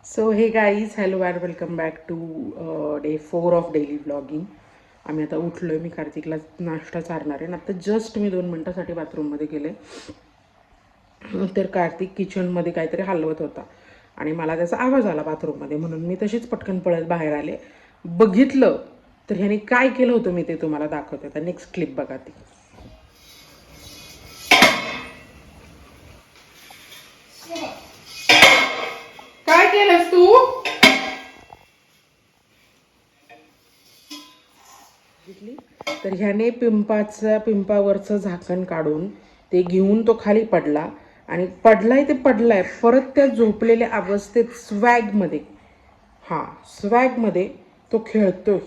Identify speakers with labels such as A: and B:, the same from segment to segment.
A: So hey guys, hello and welcome back to day 4 of daily vlogging. आम्ही आता उठलो आहे. मी कार्तिकला नाश्ता चारणार आहे. आता जस्ट मी 2 मिनटासाठी बाथरूममध्ये गेले, तर कार्तिक किचनमध्ये काहीतरी हलवत होता आणि मला त्याचा आवाज आला बाथरूममध्ये, म्हणून मी तशीच पटकन पळत बाहेर आले. बघितलं तर ह्याने काय केलं होतं मी ते तुम्हाला दाखवते. आता नेक्स्ट क्लिप बघा ती. काय केलंस तू? तर ह्याने पिंपावरचं झाकण काढून ते घेऊन तो खाली पडला आणि पडलाय परत त्या झोपलेल्या अवस्थेत स्वॅगमध्ये तो खेळतोय.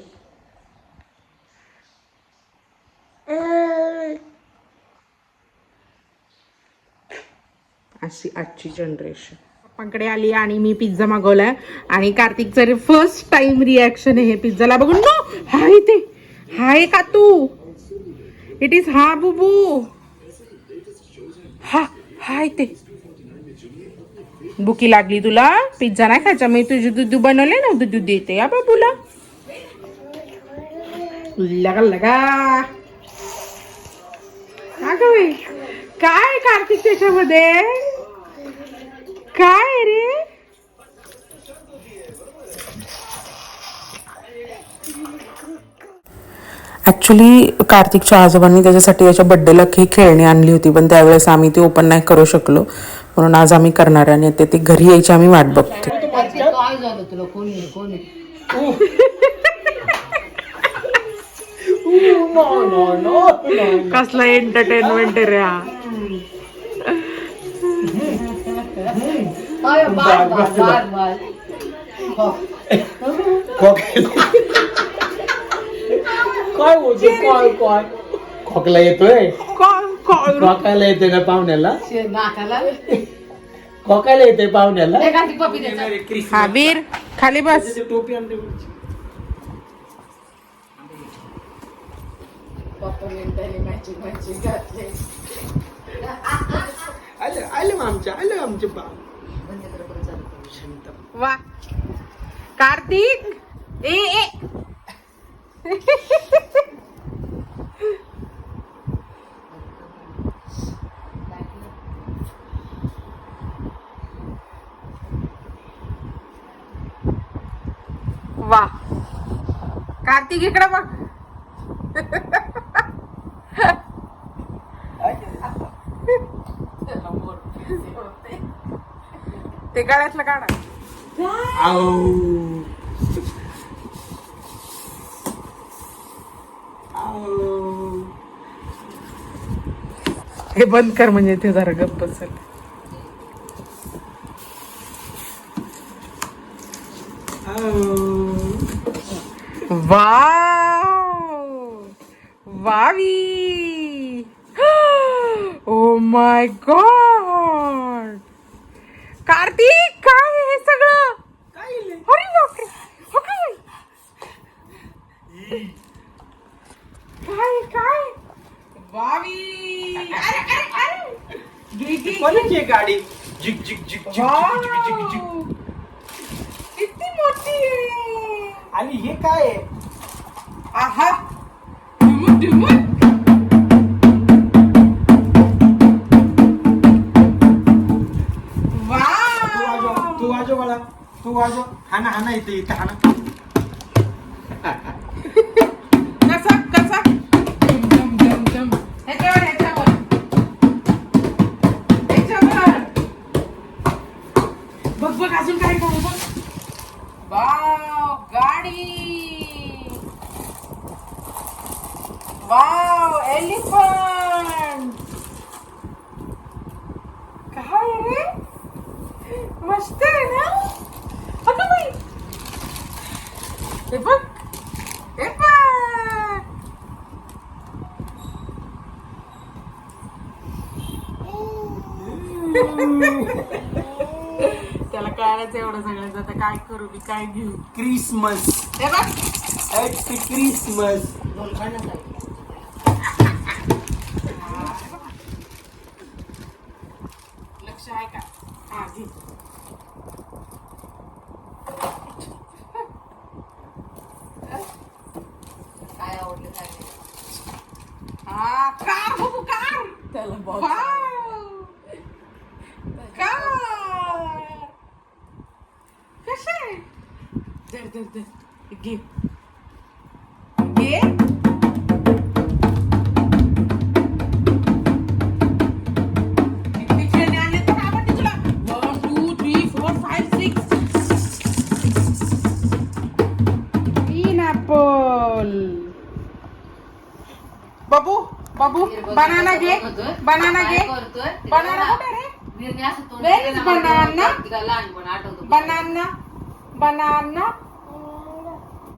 A: अशी आजची जनरेशन. पप्पांकडे आली आणि मी पिझ्झा मागवलाय आणि कार्तिकचं फर्स्ट टाइम रिॲक्शन आहे हे पिझ्झाला बघून. नो, हाय ते हाय का तू? इट इज हा बुबू. हाय ते बुकी लागली तुला. पिझ्झा नाही खायचा. मी तुझी दूध बनवले ना, दूध देते या बाबूला. लगा अगं काय कार्तिक त्याच्यामध्ये काय रे? ॲक्च्युली कार्तिकच्या आजोबांनी त्याच्यासाठी याच्या बड्डेला ही खेळणी आणली होती, पण त्यावेळेस आम्ही ती ओपन नाही करू शकलो, म्हणून आज आम्ही करणार आहे आणि ते घरी यायची आम्ही वाट बघतो. कसला एंटरटेनमेंट रे हा.
B: काय बोलतो? काय खोकला येतोय? खोकायला येतोय ना पाहुण्याला? खोकायला येतोय पाहुण्याला?
A: हा वीर खाली बस.
B: टोपी आणते. आलं आमचे पाहू.
A: वा कार्तिक ए वा कार्तिक इकडे बघ. ते गळ्यातलं काढा. हे बंद कर म्हणजे ते जरा गप्प बसेल. वावी. ओ माय गॉड कार्तिक, काय हे सगळं? अरे बापरे, काय वावी.
B: कोणाची आहे गाडी? जिक जिक जिक जिक जिक जिक जिक.
A: किती मोठी आहे.
B: आणि हे काय आहे?
A: आहा डिमुट.
B: तू वाजव बाळा, तू वाजव. हाना इथे हाना.
A: कसा जम ह्याच्यावर बघ अजून काय करू बघ. वाव गाडी. Wow elephant. काय रे, मस्त आहे ना. अगं बाई, हे बघ. त्याला कळायचं एवढं सगळं. आता काय करू मी, काय घेऊ?
B: क्रिसमस.
A: हे बघ,
B: हॅपी क्रिसमस.
A: लक्ष काय का हा घे.
C: काय आवडलं काय नाही.
A: हा कार बघू कार.
C: त्याला
A: वाव. कार कशा आहे. धर धर धर घे घे. किती खेळणे आणले तर आवडते तुला. 1 2 3 4 5 6 3 ऍपल. बाबू बाबू बनाना घे बनाना घे. बनाना कुठे रे. Where is banana?
C: लहानपण आठवतो
A: बनाना बनाना